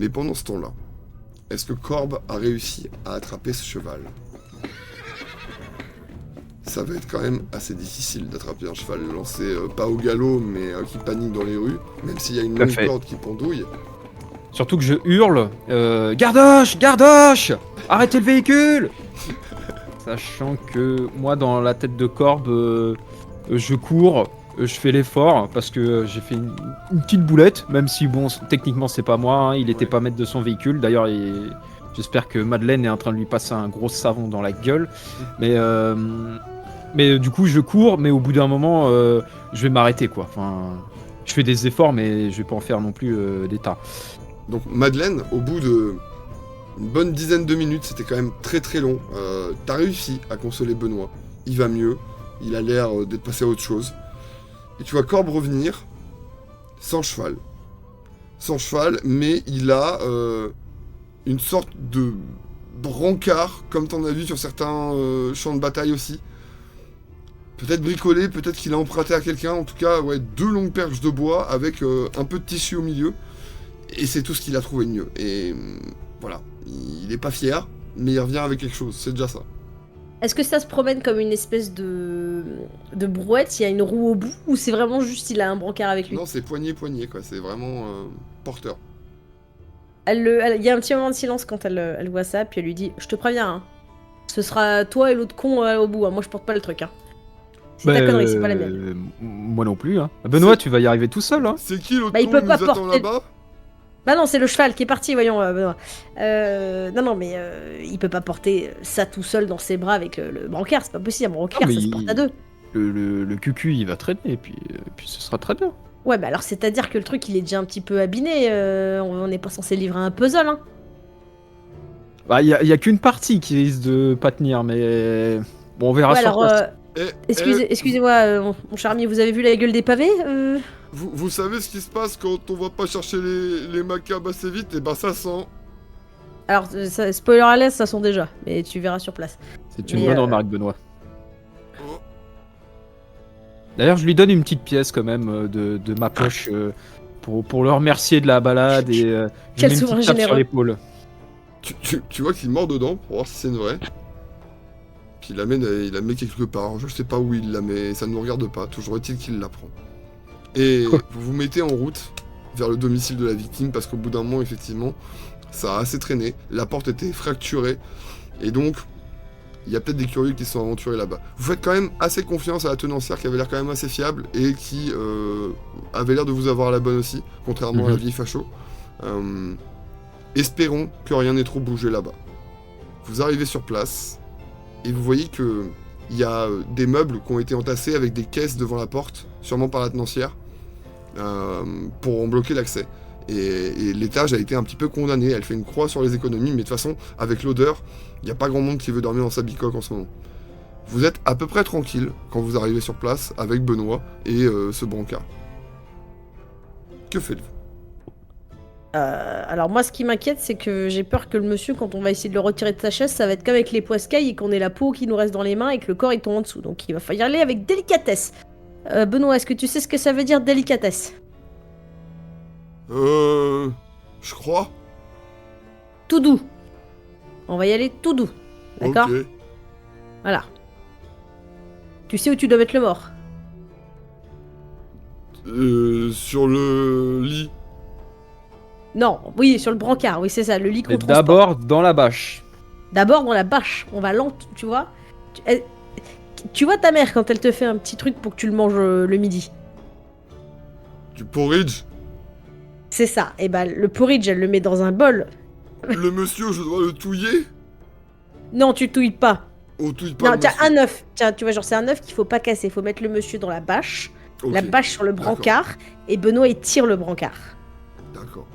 Mais pendant ce temps-là, est-ce que Corbe a réussi à attraper ce cheval? Ça va être quand même assez difficile d'attraper un cheval lancé pas au galop, mais qui panique dans les rues, même s'il y a une Tout à longue fait. corde qui pendouille. Surtout que je hurle Gardoche, Gardoche, arrêtez le véhicule. Sachant que moi, dans la tête de Corbe, je cours, je fais l'effort parce que j'ai fait une petite boulette, même si bon, techniquement c'est pas moi, hein, il était pas maître de son véhicule. D'ailleurs, j'espère que Madeleine est en train de lui passer un gros savon dans la gueule. Mais du coup, je cours, mais au bout d'un moment, je vais m'arrêter quoi. Enfin, je fais des efforts, mais je vais pas en faire non plus des tas. Donc Madeleine, au bout de une bonne dizaine de minutes, c'était quand même très très long, t'as réussi à consoler Benoît. Il va mieux, il a l'air d'être passé à autre chose. Et tu vois Corbe revenir, sans cheval. Sans cheval, mais il a une sorte de brancard, comme t'en as vu sur certains champs de bataille aussi. Peut-être bricolé, peut-être qu'il a emprunté à quelqu'un. En tout cas, ouais, 2 longues perches de bois avec un peu de tissu au milieu. Et c'est tout ce qu'il a trouvé de mieux. Et voilà, il est pas fier, mais il revient avec quelque chose, c'est déjà ça. Est-ce que ça se promène comme une espèce de brouette, il y a une roue au bout, ou c'est vraiment juste il a un brancard avec lui? Non, c'est poignée, quoi, c'est vraiment porteur. Il y a un petit moment de silence quand elle voit ça, puis elle lui dit « Je te préviens, hein, ce sera toi et l'autre con au bout, hein. Moi je porte pas le truc. Hein. C'est ta connerie, c'est pas la mienne. » Moi non plus. Hein. Benoît, tu vas y arriver tout seul. Hein. C'est qui l'autre Bah, il con peut qui pas nous attend porter- là-bas? Bah non, c'est le cheval qui est parti, voyons, Benoît. Non, mais il peut pas porter ça tout seul dans ses bras avec le brancard, c'est pas possible, un brancard, mais ça se porte à deux. Le cucu, il va traîner, et puis ce sera très bien. Ouais, bah alors c'est-à-dire que le truc, il est déjà un petit peu abîmé, on n'est pas censé livrer un puzzle, hein. Bah, y a qu'une partie qui risque de pas tenir, mais bon, on verra Ouais, sur alors, place. excusez-moi, mon charmier, vous avez vu la gueule des pavés Vous savez ce qui se passe quand on va pas chercher les macabres assez vite? Et ben ça sent. Alors, spoiler à l'aise, ça sent déjà, mais tu verras sur place. C'est une mais, bonne remarque, Benoît. Oh. D'ailleurs, je lui donne une petite pièce quand même de ma poche pour le remercier de la balade et je Quel mets une souverain petite tape sur généreux. l'épaule. Tu vois qu'il mord dedans pour voir si c'est une vraie. Puis il la met quelque part, je sais pas où il la met, ça ne nous regarde pas, toujours est-il qu'il la prend. Et vous vous mettez en route vers le domicile de la victime parce qu'au bout d'un moment, effectivement, ça a assez traîné, la porte était fracturée, et donc, il y a peut-être des curieux qui se sont aventurés là-bas. Vous faites quand même assez confiance à la tenancière qui avait l'air quand même assez fiable et qui avait l'air de vous avoir à la bonne aussi, contrairement à la vieille facho. Espérons que rien n'ait trop bougé là-bas. Vous arrivez sur place et vous voyez que il y a des meubles qui ont été entassés avec des caisses devant la porte, sûrement par la tenancière, pour en bloquer l'accès. Et l'étage a été un petit peu condamné, elle fait une croix sur les économies, mais de toute façon, avec l'odeur, il n'y a pas grand monde qui veut dormir dans sa bicoque en ce moment. Vous êtes à peu près tranquille quand vous arrivez sur place avec Benoît et ce brancard. Que faites-vous? Alors moi, ce qui m'inquiète, c'est que j'ai peur que le monsieur, quand on va essayer de le retirer de sa chaise, ça va être comme avec les poiscailles et qu'on ait la peau qui nous reste dans les mains et que le corps il tombe en dessous. Donc il va falloir y aller avec délicatesse. Benoît, est-ce que tu sais ce que ça veut dire délicatesse? Je crois. Tout doux. On va y aller tout doux. D'accord? Ok. Voilà. Tu sais où tu dois mettre le mort? Sur le lit. Non, oui, sur le brancard, oui, c'est ça, le lit qu'on Mais transporte. d'abord dans la bâche. D'abord dans la bâche, on va lente, tu vois. Tu vois ta mère quand elle te fait un petit truc pour que tu le manges le midi. Du porridge. C'est ça. Et bah le porridge, elle le met dans un bol. Le monsieur, je dois le touiller? Non, tu touilles pas. On touille pas Non, le tiens, monsieur. un œuf. Tiens, tu vois, genre c'est un œuf qu'il faut pas casser. Faut mettre le monsieur dans la bâche, Ok, la bâche sur le d'accord. brancard, et Benoît il tire le brancard. D'accord.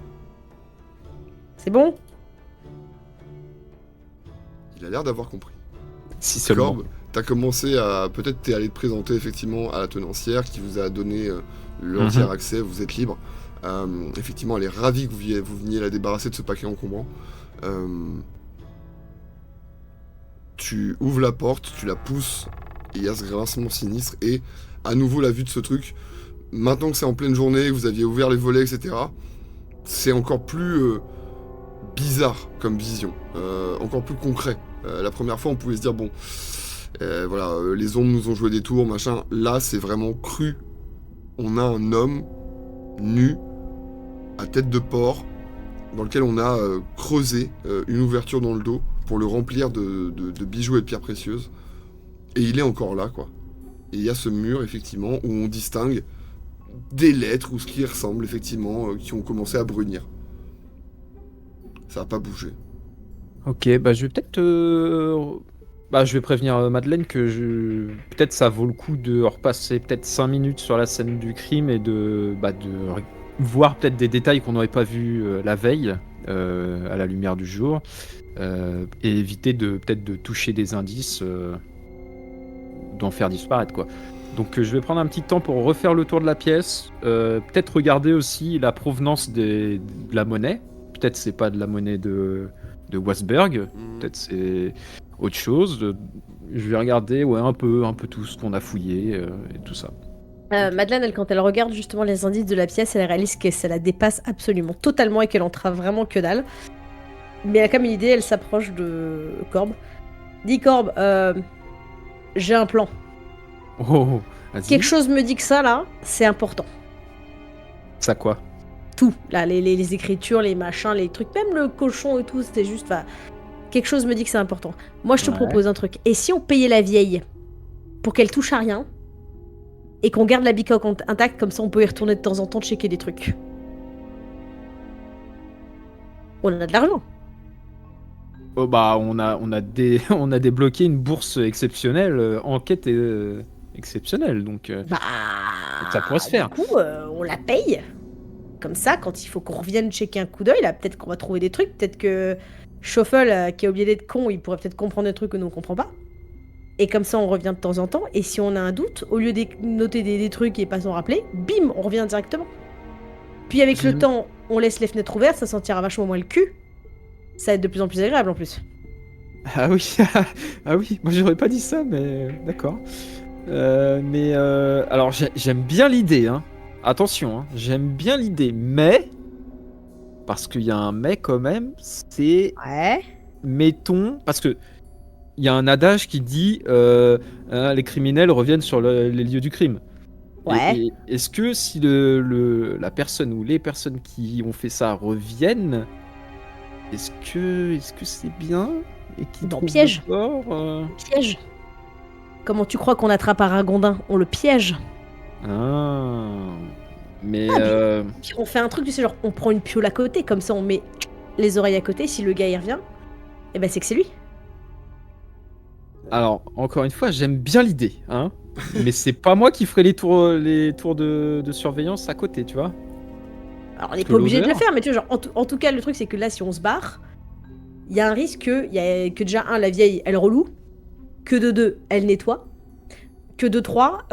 C'est bon? Il a l'air d'avoir compris. Si seulement. Corbe, t'as commencé à... Peut-être t'es allé te présenter effectivement à la tenancière qui vous a donné l'entier accès, vous êtes libre. Effectivement, elle est ravie que vous veniez la débarrasser de ce paquet encombrant. Tu ouvres la porte, tu la pousses, et il y a ce grincement sinistre, et à nouveau la vue de ce truc. Maintenant que c'est en pleine journée, que vous aviez ouvert les volets, etc., c'est encore plus bizarre comme vision, encore plus concret. La première fois, on pouvait se dire, bon, voilà, les ombres nous ont joué des tours, machin. Là, c'est vraiment cru. On a un homme nu, à tête de porc, dans lequel on a creusé une ouverture dans le dos pour le remplir de bijoux et de pierres précieuses. Et il est encore là, quoi. Et il y a ce mur, effectivement, où on distingue des lettres ou ce qui ressemble, effectivement, qui ont commencé à brunir. Ça n'a pas bougé. Ok, bah je vais peut-être... Bah, je vais prévenir Madeleine que peut-être ça vaut le coup de repasser peut-être 5 minutes sur la scène du crime et de voir peut-être des détails qu'on n'aurait pas vus la veille à la lumière du jour et éviter peut-être de toucher des indices, d'en faire disparaître, quoi. Donc je vais prendre un petit temps pour refaire le tour de la pièce, peut-être regarder aussi la provenance de la monnaie. Peut-être c'est pas de la monnaie de Wasberg, peut-être c'est autre chose. Je vais regarder un peu tout ce qu'on a fouillé et tout ça. Madeleine, elle, quand elle regarde justement les indices de la pièce, elle réalise que ça la dépasse absolument totalement et qu'elle entrave vraiment que dalle. Mais elle a comme une idée, elle s'approche de Corbe. Dis Corbe, j'ai un plan. Oh, vas-y. Quelque chose me dit que ça là, c'est important. Ça quoi? Tout, là, les écritures, les machins, les trucs, même le cochon et tout, c'était juste... quelque chose me dit que c'est important. Moi, je te propose un truc. Et si on payait la vieille pour qu'elle touche à rien et qu'on garde la bicoque intacte, comme ça on peut y retourner de temps en temps checker des trucs. On a de l'argent. Oh, bah, on a débloqué une bourse exceptionnelle, enquête exceptionnelle, donc ça pourrait se faire. Du coup, on la paye. Comme ça, quand il faut qu'on revienne checker un coup d'œil, là, peut-être qu'on va trouver des trucs, peut-être que Schoffel, qui a oublié d'être con, il pourrait peut-être comprendre des trucs que nous on comprend pas. Et comme ça, on revient de temps en temps, et si on a un doute, au lieu de noter des trucs et pas s'en rappeler, bim, on revient directement. Puis avec le temps, on laisse les fenêtres ouvertes, ça sentira vachement moins le cul. Ça va être de plus en plus agréable en plus. Ah oui, ah oui, moi j'aurais pas dit ça, mais d'accord. Alors j'aime bien l'idée, hein. Attention, hein, j'aime bien l'idée, mais parce qu'il y a un mais quand même, c'est mettons parce que il y a un adage qui dit les criminels reviennent sur les lieux du crime. Ouais. Et est-ce que si la personne ou les personnes qui ont fait ça reviennent, est-ce que c'est bien et qui Dans piège. Piège. Comment tu crois qu'on attrape un ragondin? On le piège. Ah. Mais Puis on fait un truc, tu sais, genre on prend une piole à côté, comme ça on met les oreilles à côté, si le gars y revient, et ben c'est que c'est lui. Alors, encore une fois, j'aime bien l'idée, hein. Mais c'est pas moi qui ferai les tours de surveillance à côté, tu vois. Alors on n'est pas obligé de le faire, mais tu vois, genre en tout cas le truc c'est que là si on se barre, il y a un risque que déjà la vieille elle reloue, que de 2 elle nettoie, que de 3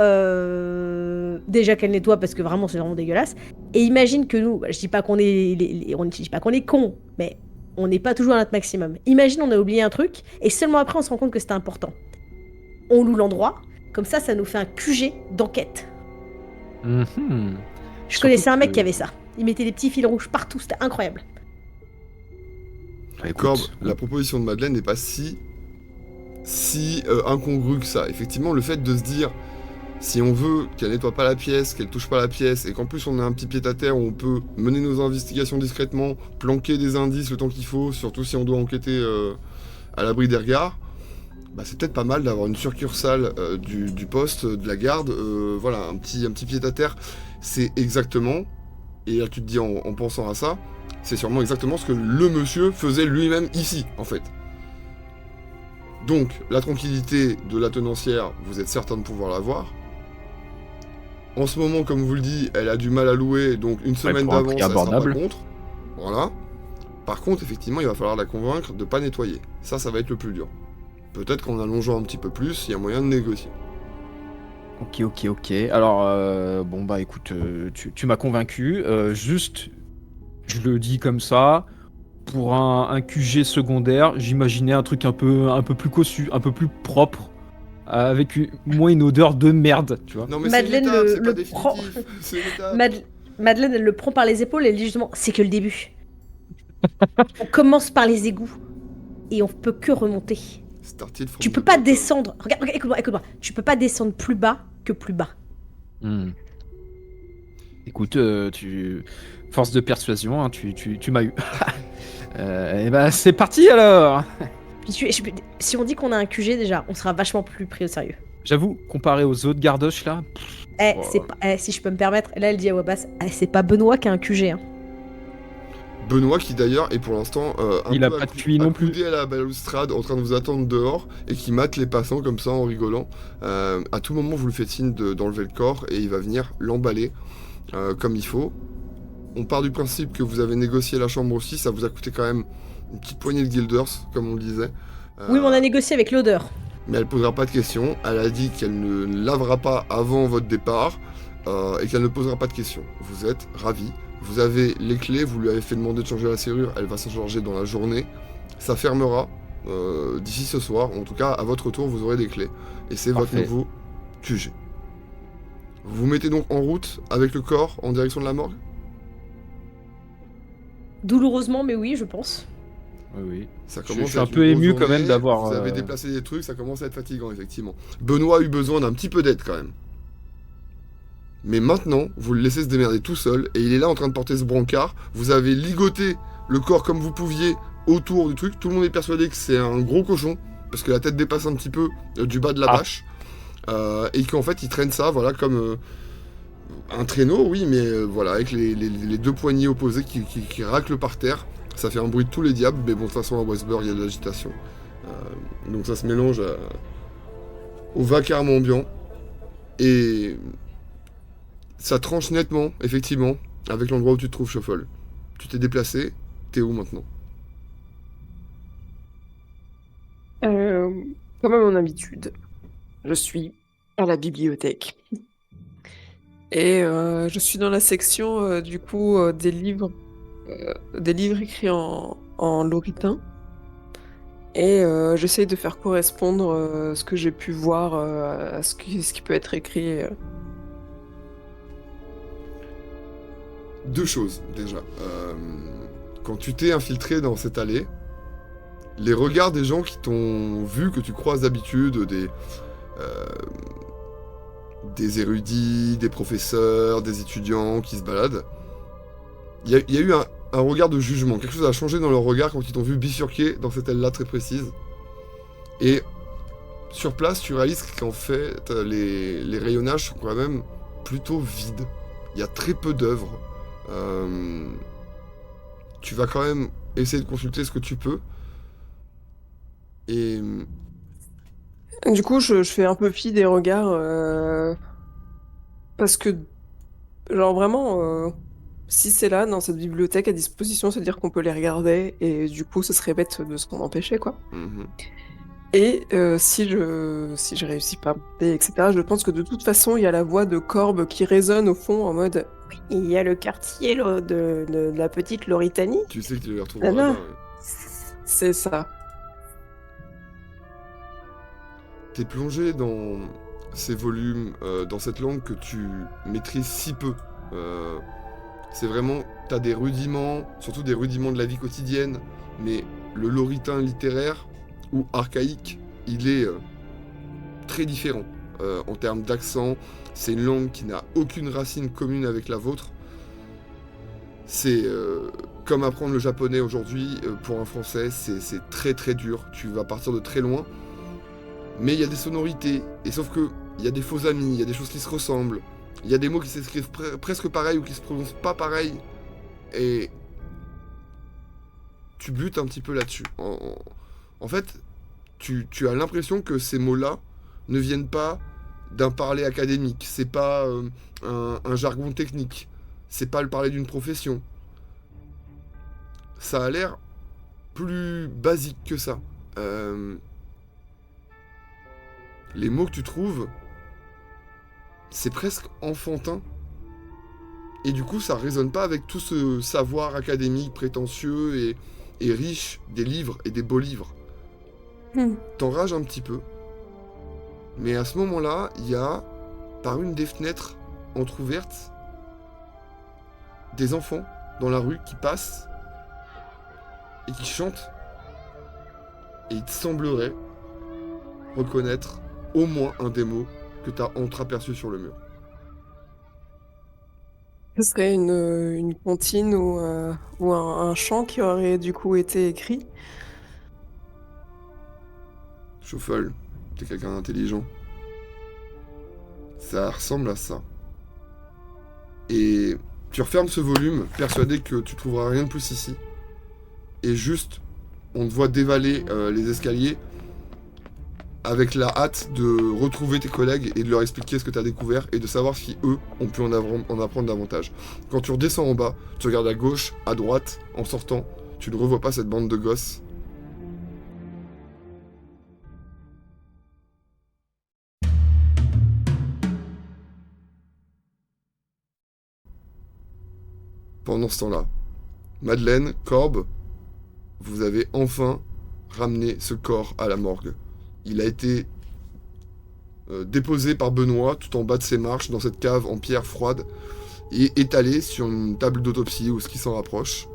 déjà qu'elle nettoie parce que vraiment c'est vraiment dégueulasse. Et imagine que nous, je dis pas qu'on est je dis pas qu'on est cons, mais on n'est pas toujours à notre maximum. Imagine on a oublié un truc et seulement après on se rend compte que c'était important. On loue l'endroit, comme ça nous fait un QG d'enquête. Je connaissais un mec qui avait ça. Il mettait des petits fils rouges partout, c'était incroyable. Corbe, la proposition de Madeleine n'est pas si incongrue que ça. Effectivement, le fait de se dire, si on veut qu'elle nettoie pas la pièce, qu'elle touche pas la pièce, et qu'en plus on a un petit pied-à-terre où on peut mener nos investigations discrètement, planquer des indices le temps qu'il faut, surtout si on doit enquêter à l'abri des regards, bah c'est peut-être pas mal d'avoir une succursale du poste, de la garde, voilà, un petit pied-à-terre. C'est exactement, et là tu te dis en pensant à ça, c'est sûrement exactement ce que le monsieur faisait lui-même ici, en fait. Donc, la tranquillité de la tenancière, vous êtes certain de pouvoir l'avoir. En ce moment, comme vous le dites, elle a du mal à louer, donc une semaine d'avance, elle sera pas contre. Voilà. Par contre, effectivement, il va falloir la convaincre de pas nettoyer. Ça va être le plus dur. Peut-être qu'en allongeant un petit peu plus, il y a moyen de négocier. Ok. Alors, bon bah écoute, tu m'as convaincu. Juste, je le dis comme ça, pour un QG secondaire, j'imaginais un truc un peu plus cossu, un peu plus propre, avec moins une odeur de merde, tu vois. Non mais Madeleine c'est prend. Madeleine, elle le prend par les épaules et elle dit justement, c'est que le début. On commence par les égouts et on peut que remonter. Start-it from Tu peux the pas bottom. descendre. Regarde, écoute-moi. Tu peux pas descendre plus bas que plus bas. Hmm. Écoute, force de persuasion, hein, tu m'as eu. Et ben c'est parti alors. Si on dit qu'on a un QG déjà, on sera vachement plus pris au sérieux. J'avoue, comparé aux autres gardoches là, C'est pas, si je peux me permettre, là elle dit à voix basse, c'est pas Benoît qui a un QG. Hein. Benoît qui d'ailleurs est pour l'instant Il a pas de QI non plus. accoudé à la balustrade en train de vous attendre dehors et qui mate les passants comme ça en rigolant. À tout moment vous lui faites signe d'enlever le corps et il va venir l'emballer comme il faut. On part du principe que vous avez négocié la chambre aussi, ça vous a coûté quand même une petite poignée de guilders comme on le disait. Oui, mais on a négocié avec l'odeur. Mais elle posera pas de questions, elle a dit qu'elle ne lavera pas avant votre départ et qu'elle ne posera pas de questions. Vous êtes ravis. Vous avez les clés, vous lui avez fait demander de changer la serrure, elle va s'en charger dans la journée. Ça fermera d'ici ce soir. En tout cas, à votre retour, vous aurez des clés. Et c'est votre Parfait. nouveau QG. Vous vous mettez donc en route avec le corps en direction de la morgue? Douloureusement, mais oui, je pense. oui. Ça Je commence suis à un être peu une grosse ému quand même journée, d'avoir, Vous avez déplacé des trucs, ça commence à être fatigant, effectivement. Benoît a eu besoin d'un petit peu d'aide quand même. Mais maintenant, vous le laissez se démerder tout seul, et il est là en train de porter ce brancard. Vous avez ligoté le corps comme vous pouviez autour du truc. Tout le monde est persuadé que c'est un gros cochon, parce que la tête dépasse un petit peu du bas de la bâche. Et qu'en fait, il traîne ça, voilà, comme un traîneau, oui, mais voilà, avec les deux poignées opposées qui raclent par terre. Ça fait un bruit de tous les diables, mais bon, de toute façon, à Westburg, il y a de l'agitation. Donc ça se mélange au vacarme ambiant. Et ça tranche nettement, effectivement, avec l'endroit où tu te trouves, Shuffle. Tu t'es déplacé, t'es où maintenant? Comme à mon habitude, je suis à la bibliothèque. Et je suis dans la section, du coup, des livres écrits en lauritain. Et j'essaye de faire correspondre ce que j'ai pu voir à ce qui peut être écrit. Deux choses, déjà. Quand tu t'es infiltré dans cette allée, les regards des gens qui t'ont vu, que tu croises d'habitude, des érudits, des professeurs, des étudiants qui se baladent, il y a eu un regard de jugement. Quelque chose a changé dans leur regard quand ils t'ont vu bifurquer dans cette aile-là très précise. Et sur place, tu réalises qu'en fait, les rayonnages sont quand même plutôt vides. Il y a très peu d'œuvres. Tu vas quand même essayer de consulter ce que tu peux. Et Du coup, je fais un peu fi des regards parce que, genre vraiment, si c'est là, dans cette bibliothèque à disposition, c'est-à-dire qu'on peut les regarder et du coup, ce serait bête de s'en empêcher, quoi. mhm. Et si je réussis pas à monter, etc., je pense que de toute façon, il y a la voix de Corbe qui résonne au fond en mode oui, il y a le quartier de la petite Lauritanie. Tu sais que tu les retrouveras Ah non. là-bas, ouais. C'est ça. T'es plongé dans ces volumes, dans cette langue que tu maîtrises si peu. C'est vraiment, t'as des rudiments, surtout des rudiments de la vie quotidienne, mais le lauritain littéraire ou archaïque, il est très différent en termes d'accent. C'est une langue qui n'a aucune racine commune avec la vôtre. C'est comme apprendre le japonais aujourd'hui pour un français, c'est très très dur. Tu vas partir de très loin. Mais il y a des sonorités, et sauf que il y a des faux amis, il y a des choses qui se ressemblent, il y a des mots qui s'écrivent presque pareil ou qui se prononcent pas pareil, et tu butes un petit peu là-dessus. En fait, tu as l'impression que ces mots-là ne viennent pas d'un parler académique, c'est pas un jargon technique, c'est pas le parler d'une profession. Ça a l'air plus basique que ça. Les mots que tu trouves, c'est presque enfantin. Et du coup, ça résonne pas avec tout ce savoir académique, prétentieux et riche des livres et des beaux livres. T'enrages un petit peu. Mais à ce moment-là, il y a, par une des fenêtres entrouvertes, des enfants dans la rue qui passent et qui chante. Et il te semblerait reconnaître au moins un des mots que tu as entreaperçu sur le mur. Ce serait une comptine ou un chant qui aurait du coup été écrit. Shuffle, t'es quelqu'un d'intelligent. Ça ressemble à ça. Et tu refermes ce volume, persuadé que tu trouveras rien de plus ici. Et juste, on te voit dévaler les escaliers avec la hâte de retrouver tes collègues et de leur expliquer ce que tu as découvert et de savoir si eux ont pu en apprendre davantage. Quand tu redescends en bas, tu regardes à gauche, à droite, en sortant, tu ne revois pas cette bande de gosses. Pendant ce temps-là, Madeleine, Corbe, vous avez enfin ramené ce corps à la morgue. Il a été déposé par Benoît tout en bas de ses marches dans cette cave en pierre froide et étalé sur une table d'autopsie ou ce qui s'en rapproche.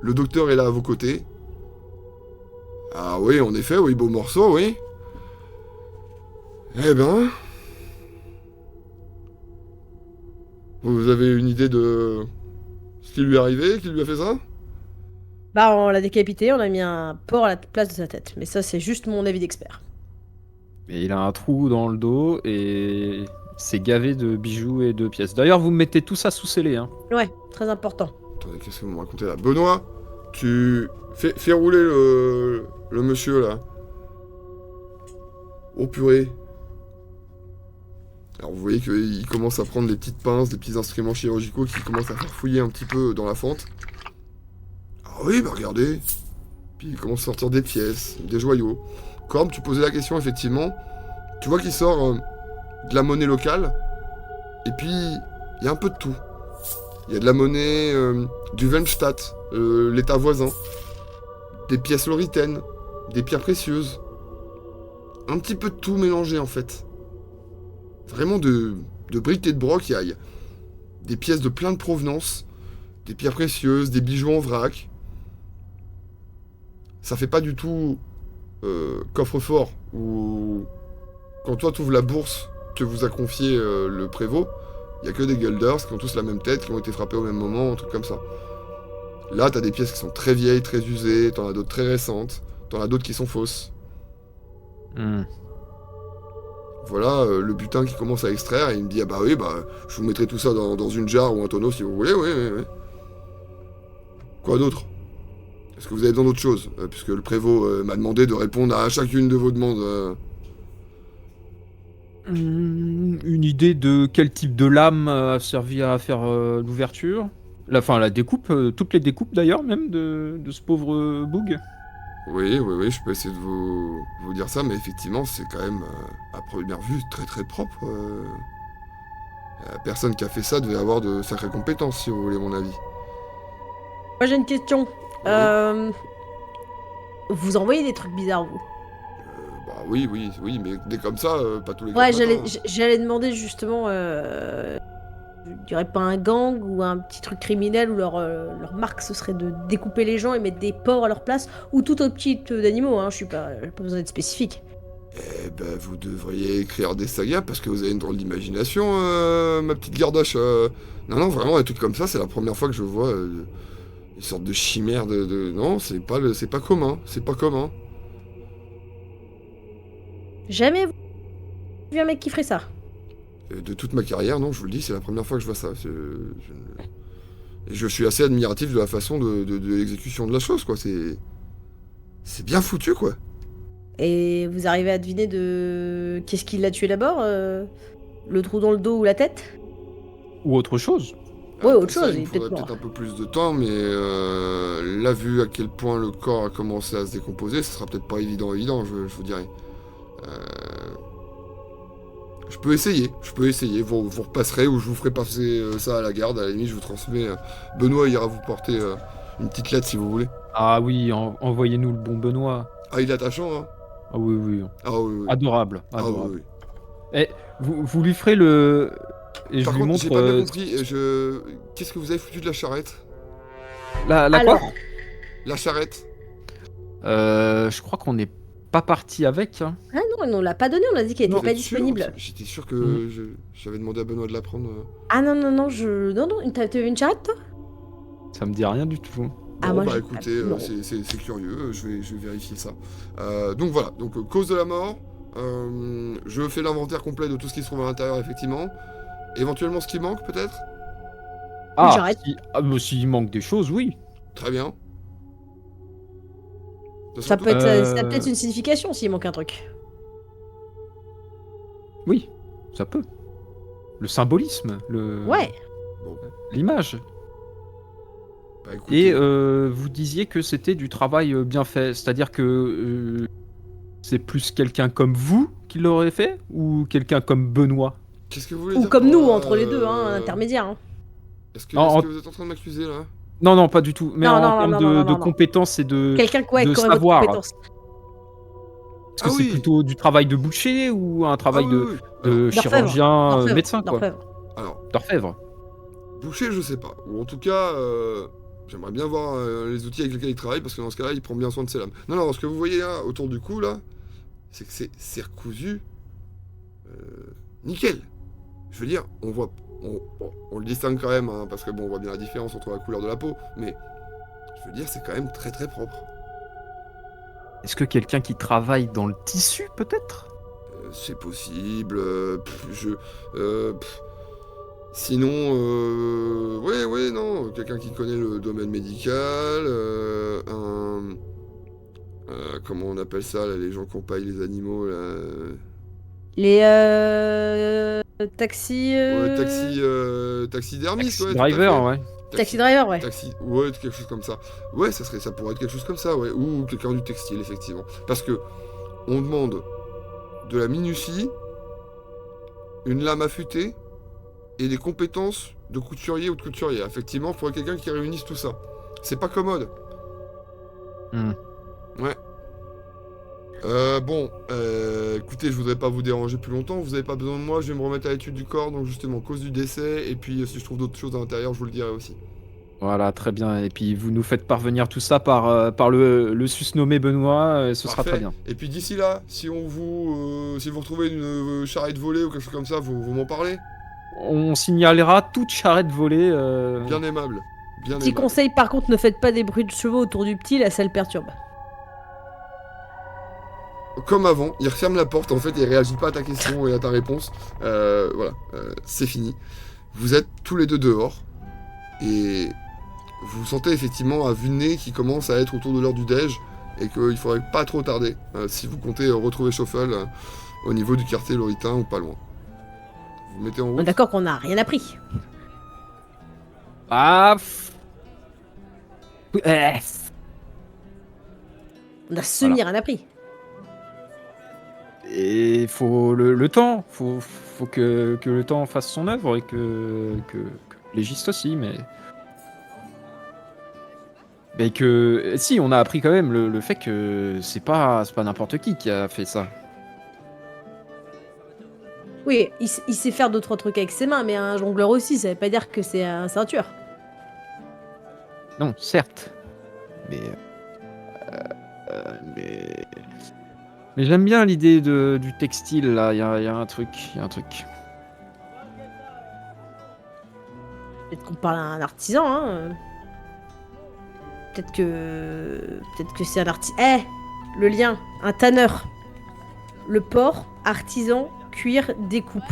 Le docteur est là à vos côtés. Ah oui, en effet, oui, beau morceau, oui. Eh ben... Vous avez une idée de ce qui lui est arrivé, qui lui a fait ça? Bah, on l'a décapité, on a mis un porc à la place de sa tête. Mais ça, c'est juste mon avis d'expert. Et il a un trou dans le dos et c'est gavé de bijoux et de pièces. D'ailleurs, vous mettez tout ça sous scellé, hein. Ouais, très important. Attendez, qu'est-ce que vous me racontez là? Benoît, tu fais rouler le monsieur là. Oh purée. Alors vous voyez qu'il commence à prendre des petites pinces, des petits instruments chirurgicaux qui commencent à faire fouiller un petit peu dans la fente. Ah oui, bah regardez. Puis il commence à sortir des pièces, des joyaux. Corbe, tu posais la question effectivement. Tu vois qu'il sort de la monnaie locale. Et puis, il y a un peu de tout. Il y a de la monnaie du Welmstadt, l'état voisin. Des pièces loritaines, des pierres précieuses. Un petit peu de tout mélangé en fait. Vraiment de briques et de broc, il y a des pièces de plein de provenance, des pierres précieuses, des bijoux en vrac. Ça fait pas du tout coffre-fort où quand toi tu ouvres la bourse que vous a confié le prévôt, il y a que des guelders qui ont tous la même tête, qui ont été frappés au même moment, un truc comme ça. Là, t'as des pièces qui sont très vieilles, très usées, t'en as d'autres très récentes, t'en as d'autres qui sont fausses. Voilà le butin qui commence à extraire et il me dit ah bah oui bah je vous mettrai tout ça dans une jarre ou un tonneau si vous voulez, oui. Quoi d'autre? Est-ce que vous avez besoin d'autre chose? Puisque le prévôt m'a demandé de répondre à chacune de vos demandes. Une idée de quel type de lame a servi à faire l'ouverture? La découpe, toutes les découpes d'ailleurs même de ce pauvre Boog. Oui, je peux essayer de vous dire ça, mais effectivement c'est quand même à première vue très très propre. La personne qui a fait ça devait avoir de sacrées compétences si vous voulez mon avis. Moi, j'ai une question. Oui. Vous envoyez des trucs bizarres, vous? Bah oui, mais dès comme ça, pas tous les Ouais, quatre matins. j'allais demander justement, je dirais pas un gang ou un petit truc criminel où leur marque ce serait de découper les gens et mettre des porcs à leur place ou tout autre type d'animaux, hein, j'ai pas besoin d'être spécifique. Eh ben, vous devriez écrire des sagas parce que vous avez une drôle d'imagination, ma petite gardoche. Non, vraiment, des trucs comme ça, c'est la première fois que je vois une sorte de chimère de... Non, c'est pas commun, c'est pas commun. Jamais vu un mec qui ferait ça. De toute ma carrière, non, je vous le dis, c'est la première fois que je vois ça. Et je suis assez admiratif de la façon de l'exécution de la chose, quoi. C'est bien foutu, quoi. Et vous arrivez à deviner de qu'est-ce qui l'a tué d'abord, le trou dans le dos ou la tête? Ou autre chose. Ouais, autre Ça, chose, il il me est faudrait peut-être peut-être mort. un peu plus de temps, mais là, vu à quel point le corps a commencé à se décomposer, ce sera peut-être pas évident, je vous dirais. Je peux essayer. Vous repasserez ou je vous ferai passer ça à la garde. À la limite, je vous transmets. Benoît ira vous porter une petite lettre si vous voulez. Ah oui, envoyez-nous le bon Benoît. Ah, il est attachant, hein? Ah oui. Ah oui. Adorable. Ah oui. Et vous lui ferez le... Et Par je lui contre, montre... j'ai pas bien compris. Qu'est-ce que vous avez foutu de la charrette? La quoi? Alors, La charrette. Je crois qu'on n'est pas parti avec. Hein. Ah non, on l'a pas donné, on a dit qu'elle Vous était pas êtes sûr? disponible. J'étais sûr que Mhm. j'avais demandé à Benoît de la prendre. Ah non, non, non, t'avais une charrette toi? Ça me dit rien du tout. Ah, Bon, moi, bah j'ai- écoutez, non. c'est curieux, je vais vérifier ça. Donc voilà, donc cause de la mort, je fais l'inventaire complet de tout ce qui se trouve à l'intérieur, effectivement. Éventuellement ce qui manque, peut-être. Ah, j'arrête. s'il manque des choses, oui. Très bien. De toute Ça façon, peut être, Euh, ça a peut-être une signification s'il manque un truc. Oui, ça peut. Le symbolisme, Ouais. l'image. bah, écoutez, Et vous disiez que c'était du travail bien fait, c'est-à-dire que c'est plus quelqu'un comme vous qui l'aurait fait ou quelqu'un comme Benoît? qu'est-ce que vous voulez Ou dire comme par nous, là, entre les deux, hein, intermédiaire. Hein. Est-ce que, Non, est-ce en- que vous êtes en train de m'accuser, là? Non, non, pas du tout. Mais Non, en non, termes non, non, non, de non. compétences et de Quelqu'un qui aurait votre savoir. compétence. Est-ce que Ah c'est oui. plutôt du travail de boucher ou un Ah travail oui, de, oui, oui. de chirurgien, D'orfèvre, médecin, quoi? d'orfèvre. Alors, D'orfèvre. boucher, je sais pas. Ou en tout cas, j'aimerais bien voir les outils avec lesquels il travaille, parce que dans ce cas-là, il prend bien soin de ses lames. Non, non, ce que vous voyez là, autour du cou, là, c'est que c'est recousu. Nickel. Je veux dire, on le distingue quand même, hein, parce que bon, on voit bien la différence entre la couleur de la peau, mais je veux dire, c'est quand même très très propre. Est-ce que quelqu'un qui travaille dans le tissu, peut-être? C'est possible. Sinon, ouais, non, quelqu'un qui connaît le domaine médical, comment on appelle ça, là, les gens qui empaillent les animaux, là. Les taxis. Ouais, taxidermiste, Taxi ouais, tout à driver, fait. ouais. Taxi driver, ouais. Ouais, quelque chose comme ça. Ouais, ça pourrait être quelque chose comme ça, ouais. Ou quelqu'un du textile, effectivement. Parce que on demande de la minutie, une lame affûtée et des compétences de couturier ou de couturière. Effectivement, il faudrait quelqu'un qui réunisse tout ça. C'est pas commode. Hmm. Ouais. Écoutez, je voudrais pas vous déranger plus longtemps, vous avez pas besoin de moi, je vais me remettre à l'étude du corps, donc justement, cause du décès, et puis si je trouve d'autres choses à l'intérieur, je vous le dirai aussi. Voilà, très bien. Et puis vous nous faites parvenir tout ça par le susnommé Benoît, et ce sera Parfait. très bien. Et puis d'ici là, si vous retrouvez une charrette volée ou quelque chose comme ça, vous m'en parlez. On signalera toute charrette volée. Bien aimable. Bien Petit aimable. conseil, par contre, ne faites pas des bruits de chevaux autour du petit, là, ça le perturbe. Comme avant, il referme la porte en fait et il réagit pas à ta question et à ta réponse. Voilà, c'est fini. Vous êtes tous les deux dehors et vous sentez effectivement un vue de nez qui commence à être autour de l'heure du déj et qu'il faudrait pas trop tarder si vous comptez retrouver Shuffle au niveau du quartier Loritain ou pas loin. Vous mettez en On est route. d'accord qu'on n'a rien appris. Ah. On a semi rien appris. Et faut le temps. Faut que le temps fasse son œuvre et que l'égiste aussi, mais. Mais que. Si, on a appris quand même le fait que c'est pas n'importe qui a fait ça. Oui, il sait faire d'autres trucs avec ses mains, mais un jongleur aussi, ça veut pas dire que c'est un ceinture. Non, certes. Mais. Mais j'aime bien l'idée du textile, là. Il y a un truc. Peut-être qu'on parle à un artisan, hein. Peut-être que c'est un artisan. Le lien, un tanneur. Le port, artisan, cuir, découpe.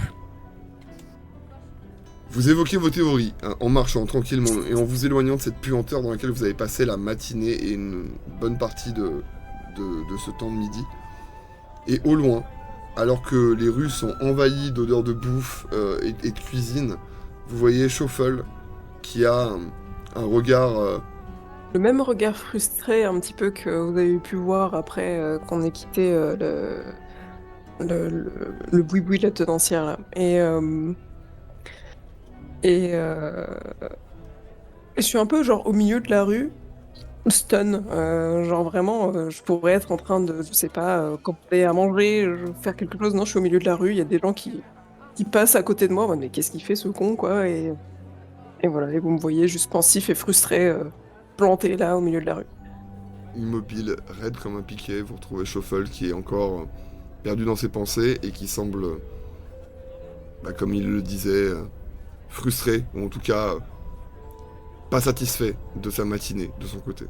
Vous évoquez vos théories en marchant tranquillement et en vous éloignant de cette puanteur dans laquelle vous avez passé la matinée et une bonne partie de ce temps de midi. Et au loin, alors que les rues sont envahies d'odeurs de bouffe et de cuisine, vous voyez Shuffle qui a un regard... Le même regard frustré un petit peu que vous avez pu voir après qu'on ait quitté le boui-boui, la tenancière là. Et je suis un peu genre au milieu de la rue, stun. Genre vraiment, je pourrais être en train de, je sais pas, commander à manger, faire quelque chose. Non, je suis au milieu de la rue, il y a des gens qui passent à côté de moi. Mais qu'est-ce qu'il fait ce con, quoi? Et voilà, et vous me voyez juste pensif et frustré, planté là au milieu de la rue. immobile, raide comme un piquet. Vous retrouvez Shuffle qui est encore perdu dans ses pensées et qui semble, comme il le disait, frustré, ou en tout cas pas satisfait de sa matinée de son côté.